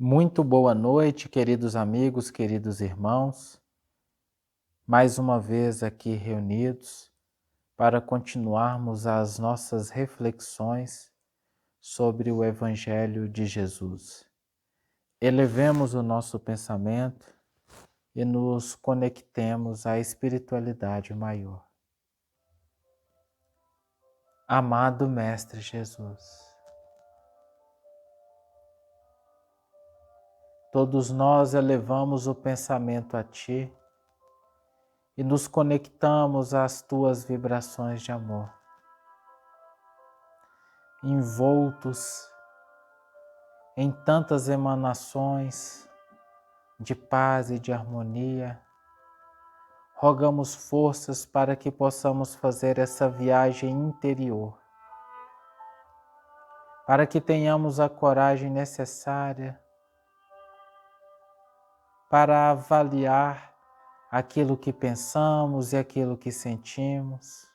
Muito boa noite, queridos amigos, queridos irmãos. Mais uma vez aqui reunidos para continuarmos as nossas reflexões sobre o Evangelho de Jesus. Elevemos o nosso pensamento e nos conectemos à espiritualidade maior. Amado Mestre Jesus, todos nós elevamos o pensamento a Ti e nos conectamos às Tuas vibrações de amor. Envoltos em tantas emanações de paz e de harmonia, rogamos forças para que possamos fazer essa viagem interior, para que tenhamos a coragem necessária para avaliar aquilo que pensamos e aquilo que sentimos,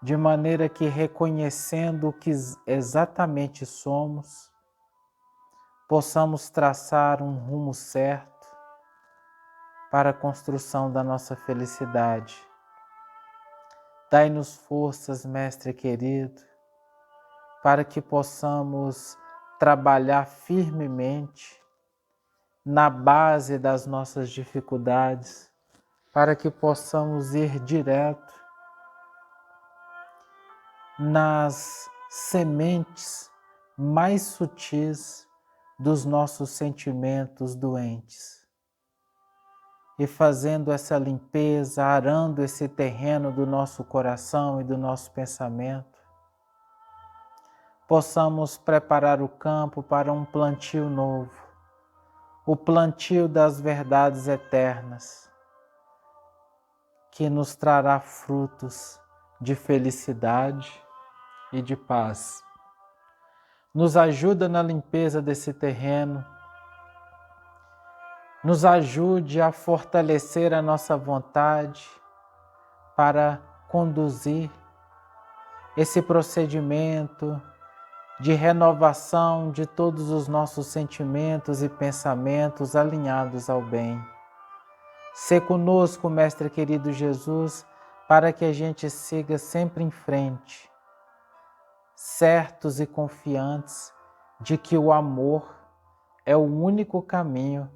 de maneira que, reconhecendo o que exatamente somos, possamos traçar um rumo certo para a construção da nossa felicidade. Dai-nos forças, Mestre querido, para que possamos trabalhar firmemente na base das nossas dificuldades, para que possamos ir direto nas sementes mais sutis dos nossos sentimentos doentes. E fazendo essa limpeza, arando esse terreno do nosso coração e do nosso pensamento, possamos preparar o campo para um plantio novo, o plantio das verdades eternas, que nos trará frutos de felicidade e de paz. Nos ajuda na limpeza desse terreno, nos ajude a fortalecer a nossa vontade para conduzir esse procedimento de renovação de todos os nossos sentimentos e pensamentos alinhados ao bem. Sê conosco, Mestre querido Jesus, para que a gente siga sempre em frente, certos e confiantes de que o amor é o único caminho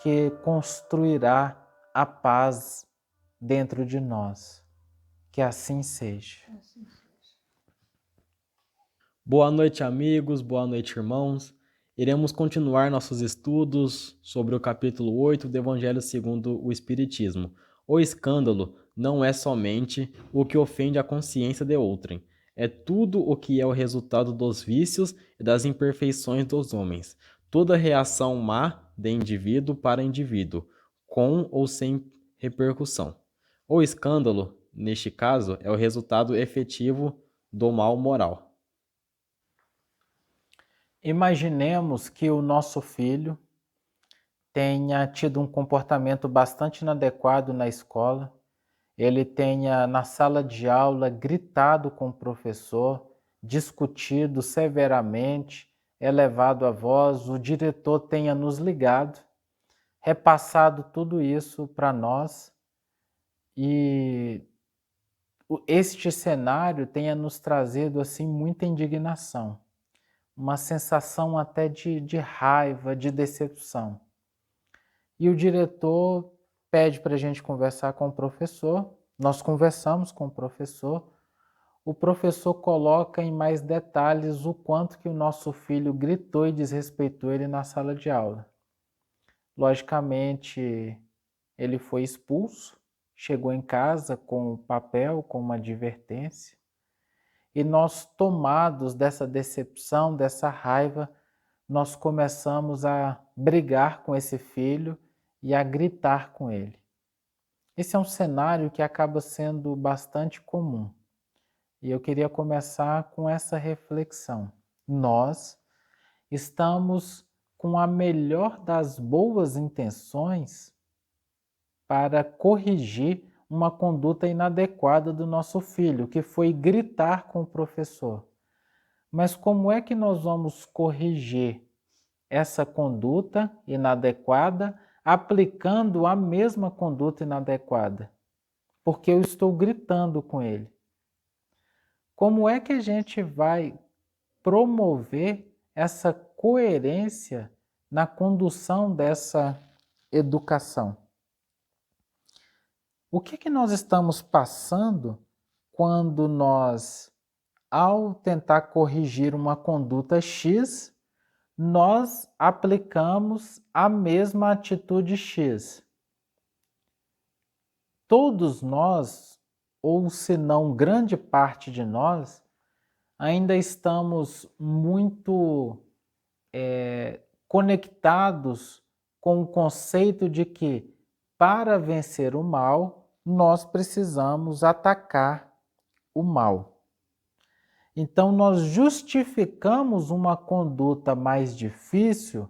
que construirá a paz dentro de nós. Que assim seja. Boa noite, amigos, boa noite, irmãos. Iremos continuar nossos estudos sobre o capítulo 8 do Evangelho segundo o Espiritismo. O escândalo não é somente o que ofende a consciência de outrem, é tudo o que é o resultado dos vícios e das imperfeições dos homens, toda reação má de indivíduo para indivíduo, com ou sem repercussão. O escândalo, neste caso, é o resultado efetivo do mal moral. Imaginemos que o nosso filho tenha tido um comportamento bastante inadequado na escola, ele tenha na sala de aula gritado com o professor, discutido severamente, elevado a voz, o diretor tenha nos ligado, repassado tudo isso para nós e este cenário tenha nos trazido assim muita indignação, uma sensação até de raiva, de decepção. E o diretor pede para a gente conversar com o professor, nós conversamos com o professor coloca em mais detalhes o quanto que o nosso filho gritou e desrespeitou ele na sala de aula. Logicamente, ele foi expulso, chegou em casa com o papel, com uma advertência, e nós, tomados dessa decepção, dessa raiva, nós começamos a brigar com esse filho e a gritar com ele. Esse é um cenário que acaba sendo bastante comum. E eu queria começar com essa reflexão. Nós estamos com a melhor das boas intenções para corrigir uma conduta inadequada do nosso filho, que foi gritar com o professor. Mas como é que nós vamos corrigir essa conduta inadequada aplicando a mesma conduta inadequada, porque eu estou gritando com ele. Como é que a gente vai promover essa coerência na condução dessa educação? O que nós estamos passando quando nós, ao tentar corrigir uma conduta X, nós aplicamos a mesma atitude X? Todos nós, ou se não grande parte de nós, ainda estamos muito conectados com o conceito de que, para vencer o mal, nós precisamos atacar o mal. Então, nós justificamos uma conduta mais difícil,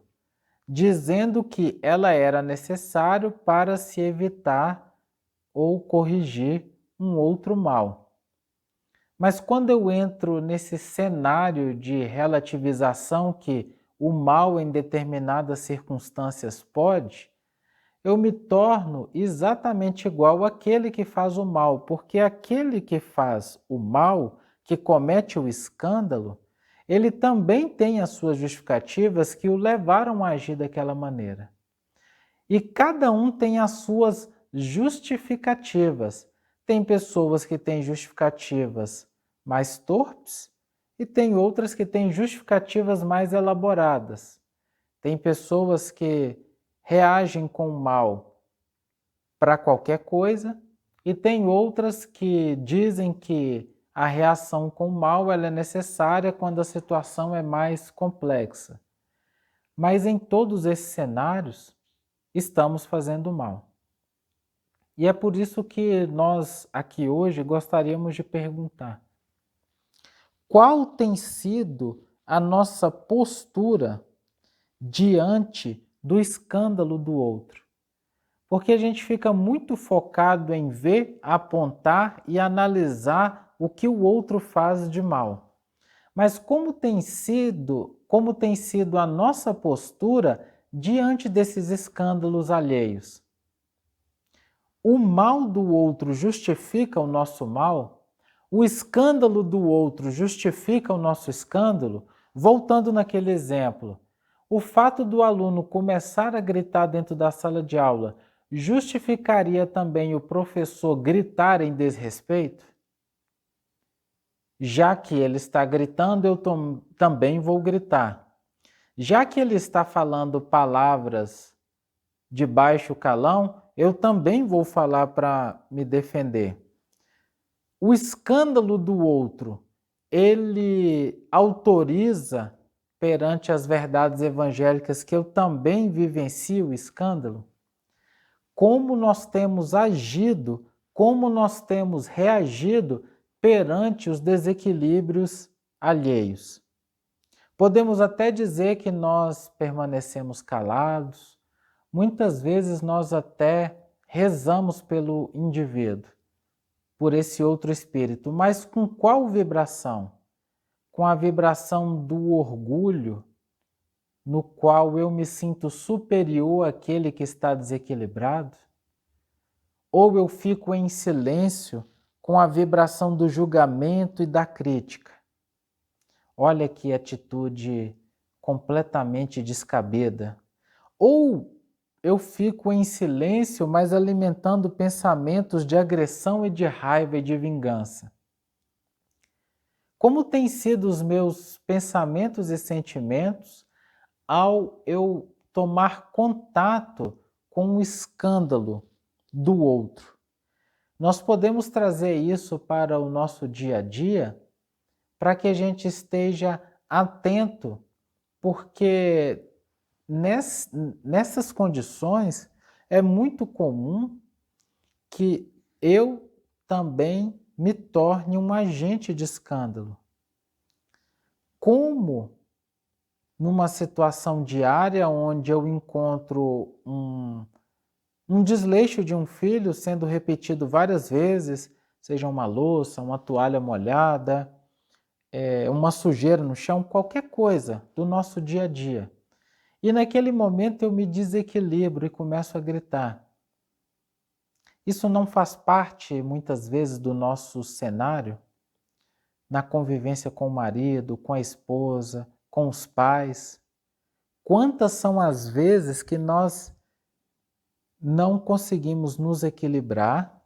dizendo que ela era necessária para se evitar ou corrigir um outro mal. Mas quando eu entro nesse cenário de relativização que o mal em determinadas circunstâncias pode, eu me torno exatamente igual àquele que faz o mal, porque aquele que faz o mal, que comete o escândalo, ele também tem as suas justificativas que o levaram a agir daquela maneira. E cada um tem as suas justificativas. Tem pessoas que têm justificativas mais torpes e tem outras que têm justificativas mais elaboradas. Tem pessoas que reagem com o mal para qualquer coisa e tem outras que dizem que a reação com o mal ela é necessária quando a situação é mais complexa. Mas em todos esses cenários, estamos fazendo mal. E é por isso que nós aqui hoje gostaríamos de perguntar: qual tem sido a nossa postura diante do escândalo do outro? Porque a gente fica muito focado em ver, apontar e analisar o que o outro faz de mal. Mas como tem sido a nossa postura diante desses escândalos alheios? O mal do outro justifica o nosso mal? O escândalo do outro justifica o nosso escândalo? Voltando naquele exemplo, o fato do aluno começar a gritar dentro da sala de aula justificaria também o professor gritar em desrespeito? Já que ele está gritando, eu também vou gritar. Já que ele está falando palavras de baixo calão, eu também vou falar para me defender. O escândalo do outro, ele autoriza perante as verdades evangélicas que eu também vivencio o escândalo? Como nós temos agido, como nós temos reagido perante os desequilíbrios alheios? Podemos até dizer que nós permanecemos calados, muitas vezes nós até rezamos pelo indivíduo, por esse outro espírito, mas com qual vibração? Com a vibração do orgulho, no qual eu me sinto superior àquele que está desequilibrado? Ou eu fico em silêncio com a vibração do julgamento e da crítica? Olha que atitude completamente descabida. Ou eu fico em silêncio, mas alimentando pensamentos de agressão e de raiva e de vingança? Como têm sido os meus pensamentos e sentimentos ao eu tomar contato com o escândalo do outro? Nós podemos trazer isso para o nosso dia a dia para que a gente esteja atento, porque nessas condições é muito comum que eu também me torne um agente de escândalo. Como numa situação diária onde eu encontro um desleixo de um filho sendo repetido várias vezes, seja uma louça, uma toalha molhada, uma sujeira no chão, qualquer coisa do nosso dia a dia. E naquele momento eu me desequilibro e começo a gritar. Isso não faz parte, muitas vezes, do nosso cenário? Na convivência com o marido, com a esposa, com os pais? Quantas são as vezes que nós não conseguimos nos equilibrar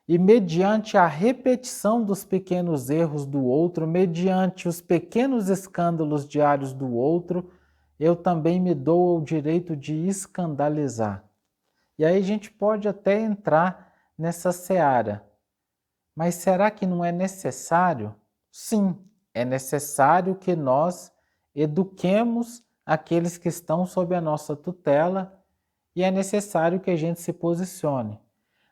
e, mediante a repetição dos pequenos erros do outro, mediante os pequenos escândalos diários do outro, eu também me dou o direito de escandalizar. E aí a gente pode até entrar nessa seara. Mas será que não é necessário? Sim, é necessário que nós eduquemos aqueles que estão sob a nossa tutela e é necessário que a gente se posicione.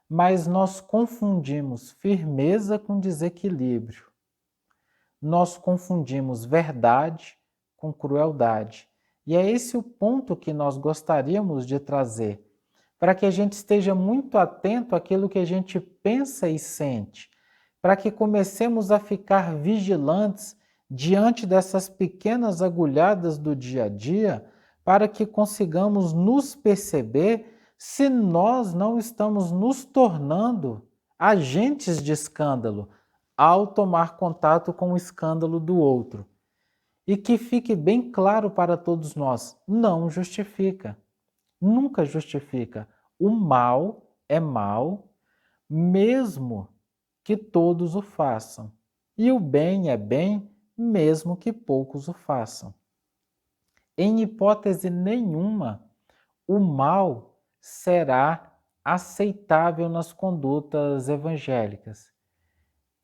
Mas nós confundimos firmeza com desequilíbrio. Nós confundimos verdade com crueldade. E é esse o ponto que nós gostaríamos de trazer, para que a gente esteja muito atento àquilo que a gente pensa e sente, para que comecemos a ficar vigilantes diante dessas pequenas agulhadas do dia a dia, para que consigamos nos perceber se nós não estamos nos tornando agentes de escândalo ao tomar contato com o escândalo do outro. E que fique bem claro para todos nós, não justifica, nunca justifica. O mal é mal, mesmo que todos o façam. E o bem é bem, mesmo que poucos o façam. Em hipótese nenhuma, o mal será aceitável nas condutas evangélicas.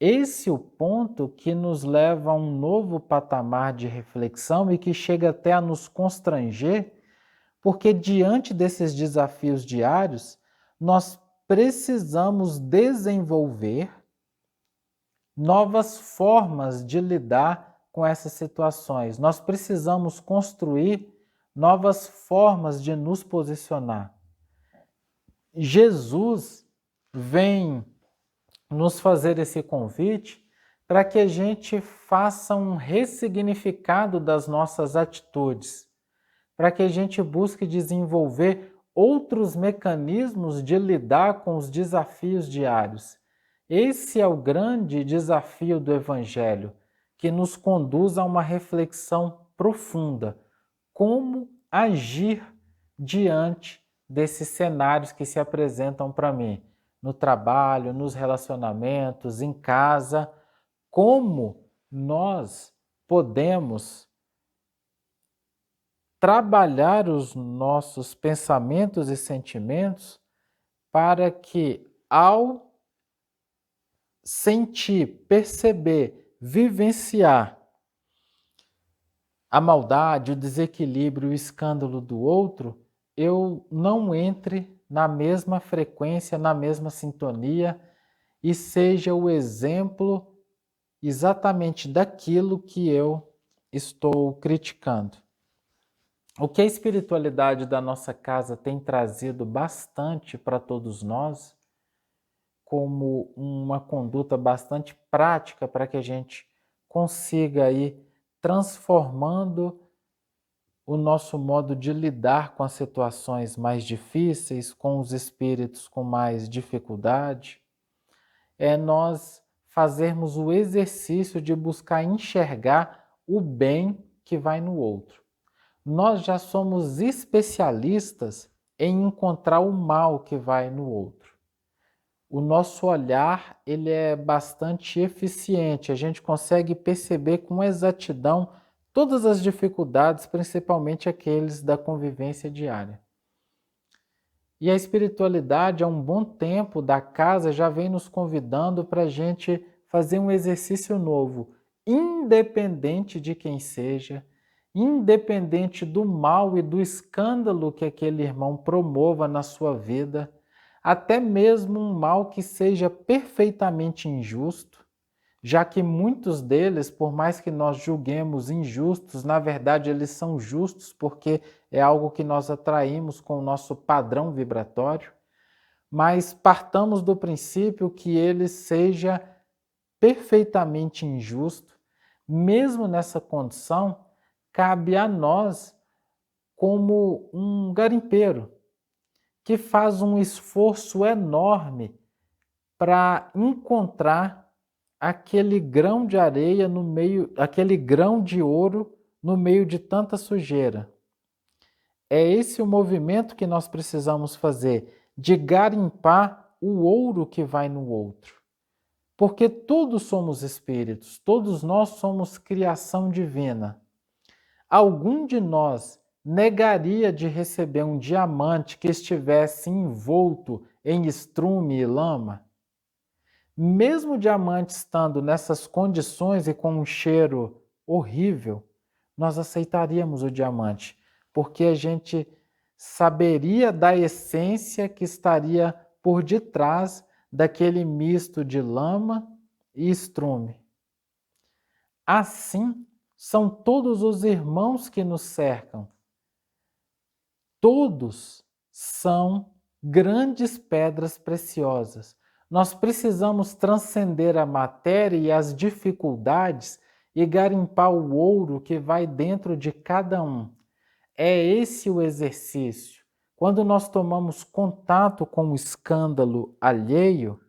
Esse é o ponto que nos leva a um novo patamar de reflexão e que chega até a nos constranger, porque diante desses desafios diários, nós precisamos desenvolver novas formas de lidar com essas situações. Nós precisamos construir novas formas de nos posicionar. Jesus vem nos fazer esse convite para que a gente faça um ressignificado das nossas atitudes, para que a gente busque desenvolver outros mecanismos de lidar com os desafios diários. Esse é o grande desafio do Evangelho, que nos conduz a uma reflexão profunda. Como agir diante desses cenários que se apresentam para mim, no trabalho, nos relacionamentos, em casa, como nós podemos trabalhar os nossos pensamentos e sentimentos para que, ao sentir, perceber, vivenciar a maldade, o desequilíbrio, o escândalo do outro, eu não entre na mesma frequência, na mesma sintonia e seja o exemplo exatamente daquilo que eu estou criticando. O que a espiritualidade da nossa casa tem trazido bastante para todos nós, como uma conduta bastante prática para que a gente consiga ir transformando o nosso modo de lidar com as situações mais difíceis, com os espíritos com mais dificuldade, é nós fazermos o exercício de buscar enxergar o bem que vai no outro. Nós já somos especialistas em encontrar o mal que vai no outro. O nosso olhar ele é bastante eficiente, a gente consegue perceber com exatidão todas as dificuldades, principalmente aqueles da convivência diária. E a espiritualidade, há um bom tempo da casa, já vem nos convidando para a gente fazer um exercício novo, independente de quem seja, independente do mal e do escândalo que aquele irmão promova na sua vida, até mesmo um mal que seja perfeitamente injusto, já que muitos deles, por mais que nós julguemos injustos, na verdade eles são justos porque é algo que nós atraímos com o nosso padrão vibratório, mas partamos do princípio que ele seja perfeitamente injusto. Mesmo nessa condição, cabe a nós como um garimpeiro que faz um esforço enorme para encontrar aquele grão de areia no meio, aquele grão de ouro no meio de tanta sujeira. É esse o movimento que nós precisamos fazer, de garimpar o ouro que vai no outro. Porque todos somos espíritos, todos nós somos criação divina. Algum de nós negaria de receber um diamante que estivesse envolto em estrume e lama? Mesmo o diamante estando nessas condições e com um cheiro horrível, nós aceitaríamos o diamante, porque a gente saberia da essência que estaria por detrás daquele misto de lama e estrume. Assim, são todos os irmãos que nos cercam. Todos são grandes pedras preciosas. Nós precisamos transcender a matéria e as dificuldades e garimpar o ouro que vai dentro de cada um. É esse o exercício. Quando nós tomamos contato com o escândalo alheio,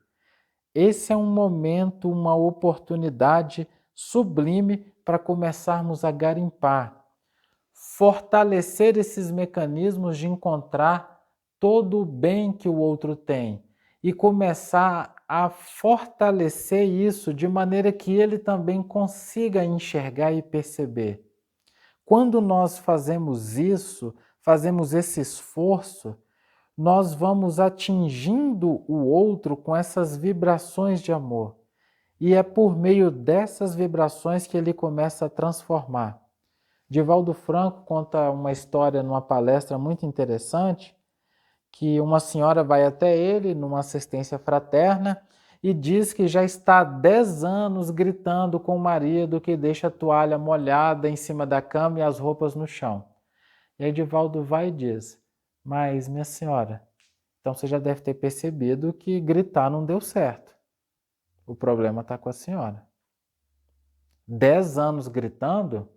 esse é um momento, uma oportunidade sublime para começarmos a garimpar, fortalecer esses mecanismos de encontrar todo o bem que o outro tem e começar a fortalecer isso de maneira que ele também consiga enxergar e perceber. Quando nós fazemos isso, fazemos esse esforço, nós vamos atingindo o outro com essas vibrações de amor. E é por meio dessas vibrações que ele começa a transformar. Divaldo Franco conta uma história numa palestra muito interessante, que uma senhora vai até ele numa assistência fraterna e diz que já está há 10 anos gritando com o marido que deixa a toalha molhada em cima da cama e as roupas no chão. E aí Divaldo vai e diz: mas, minha senhora, então você já deve ter percebido que gritar não deu certo. O problema está com a senhora. 10 anos gritando?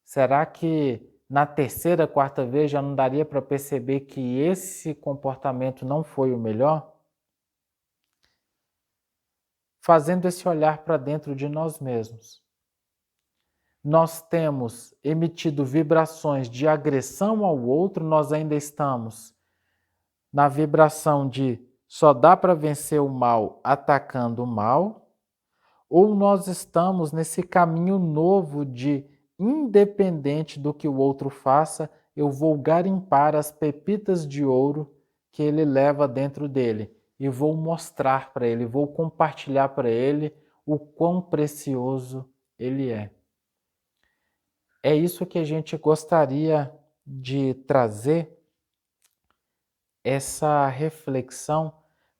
Será que na terceira, quarta vez já não daria para perceber que esse comportamento não foi o melhor? Fazendo esse olhar para dentro de nós mesmos. Nós temos emitido vibrações de agressão ao outro, nós ainda estamos na vibração de só dá para vencer o mal atacando o mal, ou nós estamos nesse caminho novo de, independente do que o outro faça, eu vou garimpar as pepitas de ouro que ele leva dentro dele e vou mostrar para ele, vou compartilhar para ele o quão precioso ele é. É isso que a gente gostaria de trazer, essa reflexão,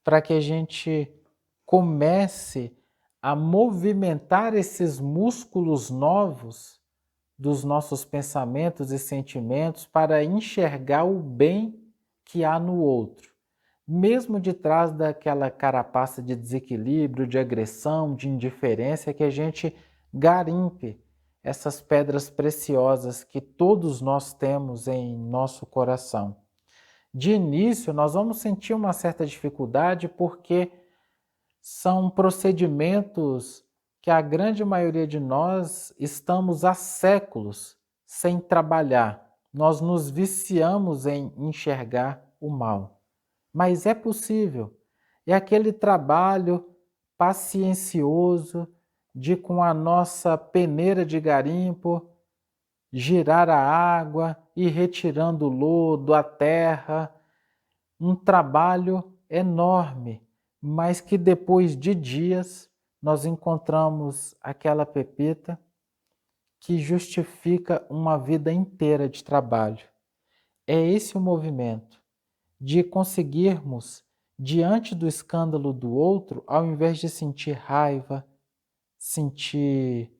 para que a gente comece a movimentar esses músculos novos dos nossos pensamentos e sentimentos para enxergar o bem que há no outro, mesmo de trás daquela carapaça de desequilíbrio, de agressão, de indiferença, que a gente garimpe essas pedras preciosas que todos nós temos em nosso coração. De início, nós vamos sentir uma certa dificuldade porque são procedimentos que a grande maioria de nós estamos há séculos sem trabalhar. Nós nos viciamos em enxergar o mal. Mas é possível. É aquele trabalho paciencioso de, com a nossa peneira de garimpo, girar a água, ir retirando o lodo, a terra. Um trabalho enorme, mas que depois de dias nós encontramos aquela pepita que justifica uma vida inteira de trabalho. É esse o movimento de conseguirmos, diante do escândalo do outro, ao invés de sentir raiva, sentir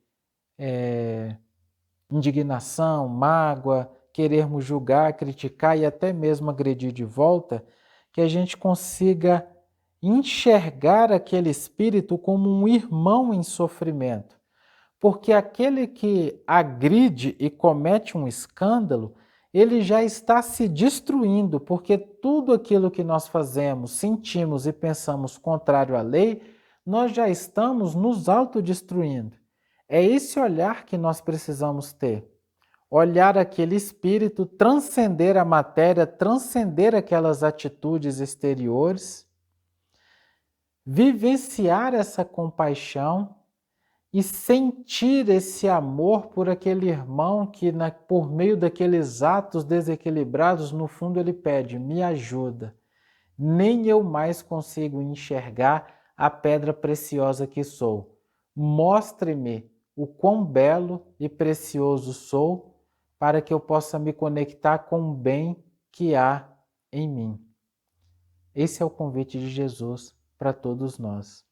indignação, mágoa, querermos julgar, criticar e até mesmo agredir de volta, que a gente consiga enxergar aquele espírito como um irmão em sofrimento. Porque aquele que agride e comete um escândalo, ele já está se destruindo, porque tudo aquilo que nós fazemos, sentimos e pensamos contrário à lei, nós já estamos nos autodestruindo. É esse olhar que nós precisamos ter. Olhar aquele espírito, transcender a matéria, transcender aquelas atitudes exteriores, vivenciar essa compaixão e sentir esse amor por aquele irmão que, por meio daqueles atos desequilibrados, no fundo ele pede: me ajuda. Nem eu mais consigo enxergar a pedra preciosa que sou. Mostre-me o quão belo e precioso sou, para que eu possa me conectar com o bem que há em mim. Esse é o convite de Jesus para todos nós.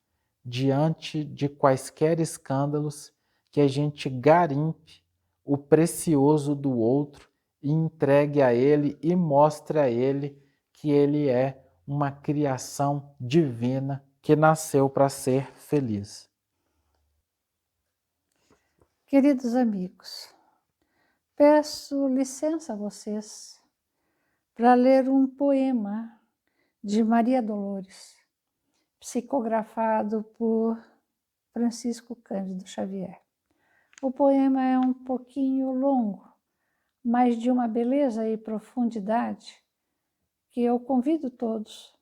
Diante de quaisquer escândalos, que a gente garimpe o precioso do outro e entregue a ele e mostre a ele que ele é uma criação divina que nasceu para ser feliz. Queridos amigos, peço licença a vocês para ler um poema de Maria Dolores, psicografado por Francisco Cândido Xavier. O poema é um pouquinho longo, mas de uma beleza e profundidade que eu convido todos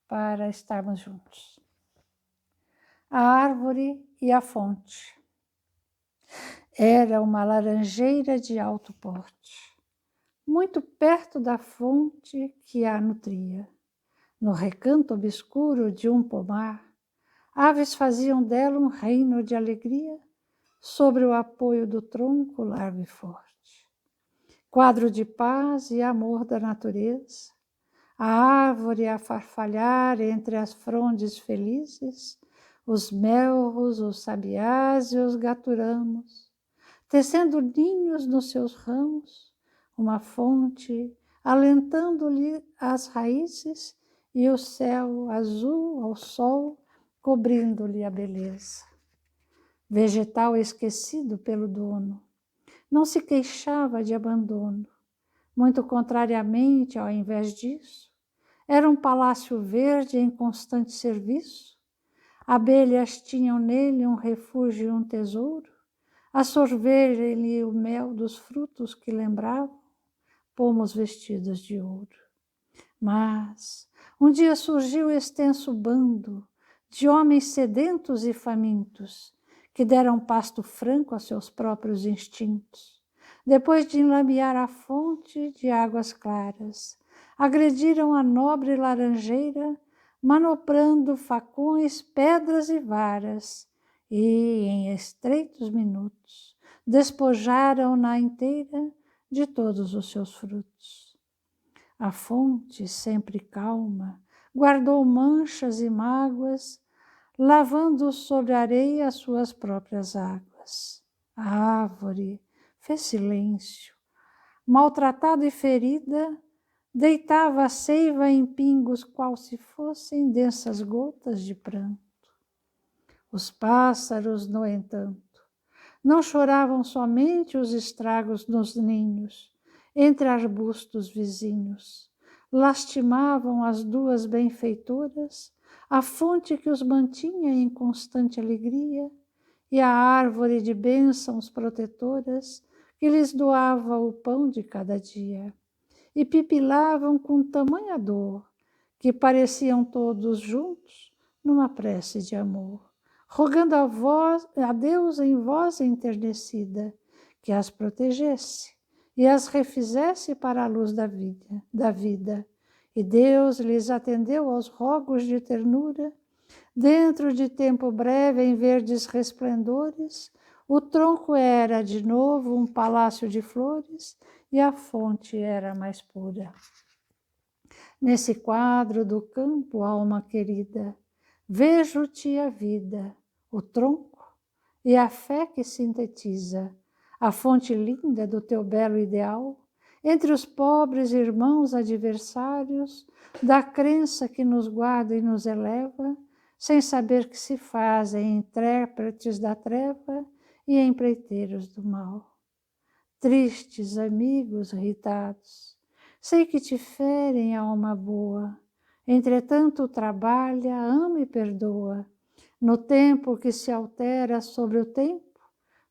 para estarmos juntos. A árvore e a fonte. Era uma laranjeira de alto porte, muito perto da fonte que a nutria. No recanto obscuro de um pomar, aves faziam dela um reino de alegria sobre o apoio do tronco largo e forte. Quadro de paz e amor da natureza, a árvore a farfalhar entre as frondes felizes, os melros, os sabiás e os gaturamos, tecendo ninhos nos seus ramos, uma fonte alentando-lhe as raízes e o céu azul ao sol cobrindo-lhe a beleza. Vegetal esquecido pelo dono, não se queixava de abandono. Muito contrariamente, ao invés disso, era um palácio verde em constante serviço. Abelhas tinham nele um refúgio e um tesouro, a sorverem-lhe o mel dos frutos que lembravam pomos vestidos de ouro. Mas um dia surgiu extenso bando de homens sedentos e famintos, que deram pasto franco a seus próprios instintos. Depois de enlamear a fonte de águas claras, agrediram a nobre laranjeira, manobrando facões, pedras e varas, e, em estreitos minutos, despojaram-na inteira de todos os seus frutos. A fonte, sempre calma, guardou manchas e mágoas, lavando sobre a areia as suas próprias águas. A árvore fez silêncio. Maltratada e ferida, deitava a seiva em pingos qual se fossem densas gotas de pranto. Os pássaros, no entanto, não choravam somente os estragos nos ninhos, entre arbustos vizinhos. Lastimavam as duas benfeitoras, a fonte que os mantinha em constante alegria, e a árvore de bênçãos protetoras que lhes doava o pão de cada dia. E pipilavam com tamanha dor, que pareciam todos juntos numa prece de amor, rogando a Deus em voz enternecida, que as protegesse e as refizesse para a luz da vida. E Deus lhes atendeu aos rogos de ternura. Dentro de tempo breve, em verdes resplendores, o tronco era de novo um palácio de flores e a fonte era mais pura. Nesse quadro do campo, alma querida, vejo-te a vida, o tronco e a fé que sintetiza, a fonte linda do teu belo ideal, entre os pobres irmãos adversários, da crença que nos guarda e nos eleva, sem saber que se fazem intérpretes da treva e empreiteiros do mal. tristes amigos irritados, sei que te ferem a alma boa, entretanto trabalha, ama e perdoa. No tempo que se altera sobre o tempo,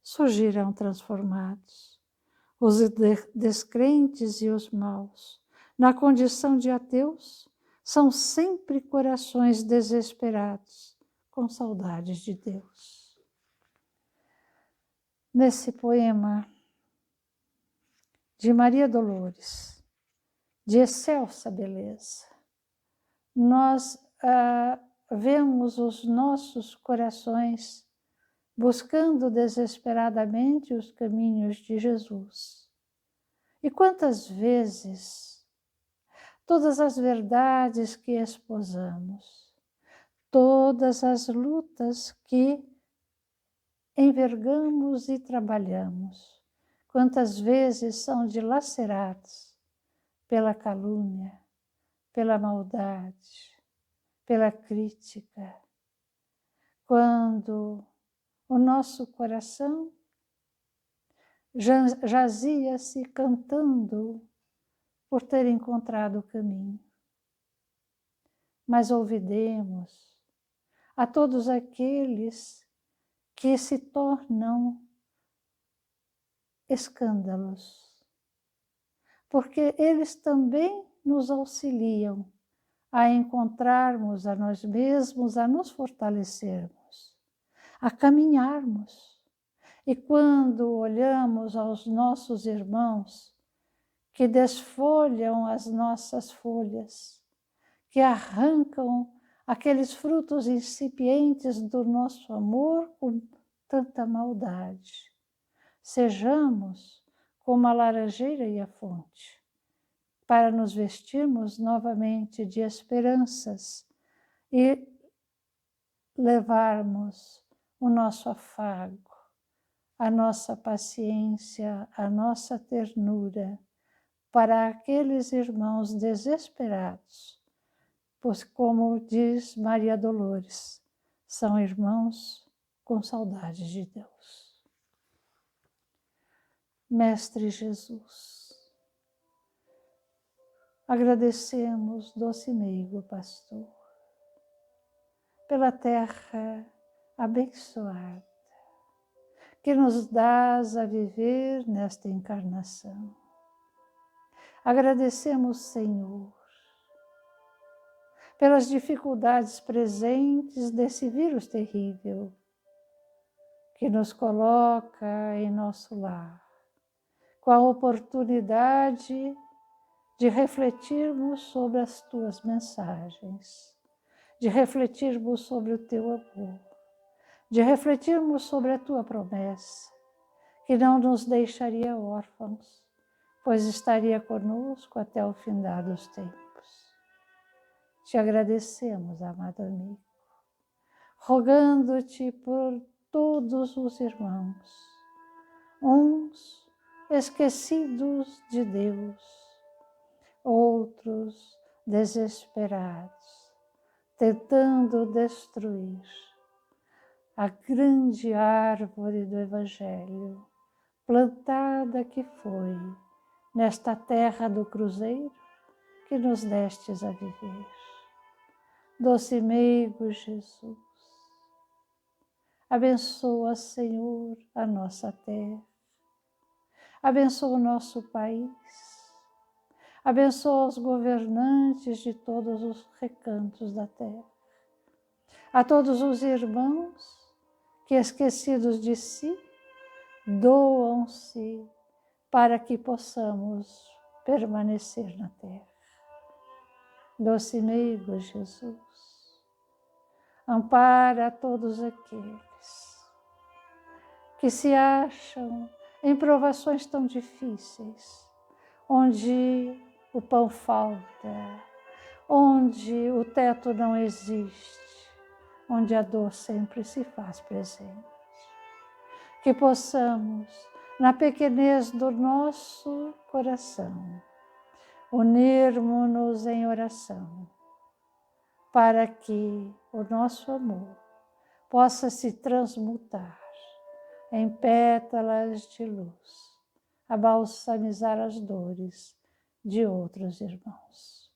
surgirão transformados. Os descrentes e os maus, na condição de ateus, são sempre corações desesperados, com saudades de Deus. Nesse poema de Maria Dolores, de excelsa beleza, nós vemos os nossos corações buscando desesperadamente os caminhos de Jesus. E quantas vezes todas as verdades que esposamos, todas as lutas que envergamos e trabalhamos, quantas vezes são dilacerados pela calúnia, pela maldade, pela crítica, quando o nosso coração jazia-se cantando por ter encontrado o caminho. Mas ouvidemos a todos aqueles que se tornam escândalos, porque eles também nos auxiliam a encontrarmos a nós mesmos, a nos fortalecermos, a caminharmos. E quando olhamos aos nossos irmãos que desfolham as nossas folhas, que arrancam aqueles frutos incipientes do nosso amor com tanta maldade, sejamos como a laranjeira e a fonte, para nos vestirmos novamente de esperanças e levarmos o nosso afago, a nossa paciência, a nossa ternura para aqueles irmãos desesperados, pois, como diz Maria Dolores, são irmãos com saudade de Deus. Mestre Jesus, agradecemos, doce meigo pastor, pela terra abençoada que nos dás a viver nesta encarnação. Agradecemos, Senhor, pelas dificuldades presentes desse vírus terrível que nos coloca em nosso lar, com a oportunidade de refletirmos sobre as tuas mensagens, de refletirmos sobre o teu amor, de refletirmos sobre a tua promessa, que não nos deixaria órfãos, pois estaria conosco até o findar dos tempos. Te agradecemos, amado amigo, rogando-te por todos os irmãos, uns esquecidos de Deus, outros desesperados, tentando destruir a grande árvore do Evangelho, plantada que foi nesta terra do Cruzeiro que nos destes a viver. Doce meigo Jesus, abençoa, Senhor, a nossa terra, abençoa o nosso país, abençoa os governantes de todos os recantos da terra, a todos os irmãos que, esquecidos de si, doam-se para que possamos permanecer na terra. Doce meigo Jesus, ampara todos aqueles que se acham em provações tão difíceis, onde o pão falta, onde o teto não existe, onde a dor sempre se faz presente. Que possamos, na pequenez do nosso coração, unirmos-nos em oração, para que o nosso amor possa se transmutar em pétalas de luz a balsamizar as dores de outros irmãos.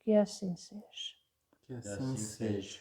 Que assim seja. Que assim seja.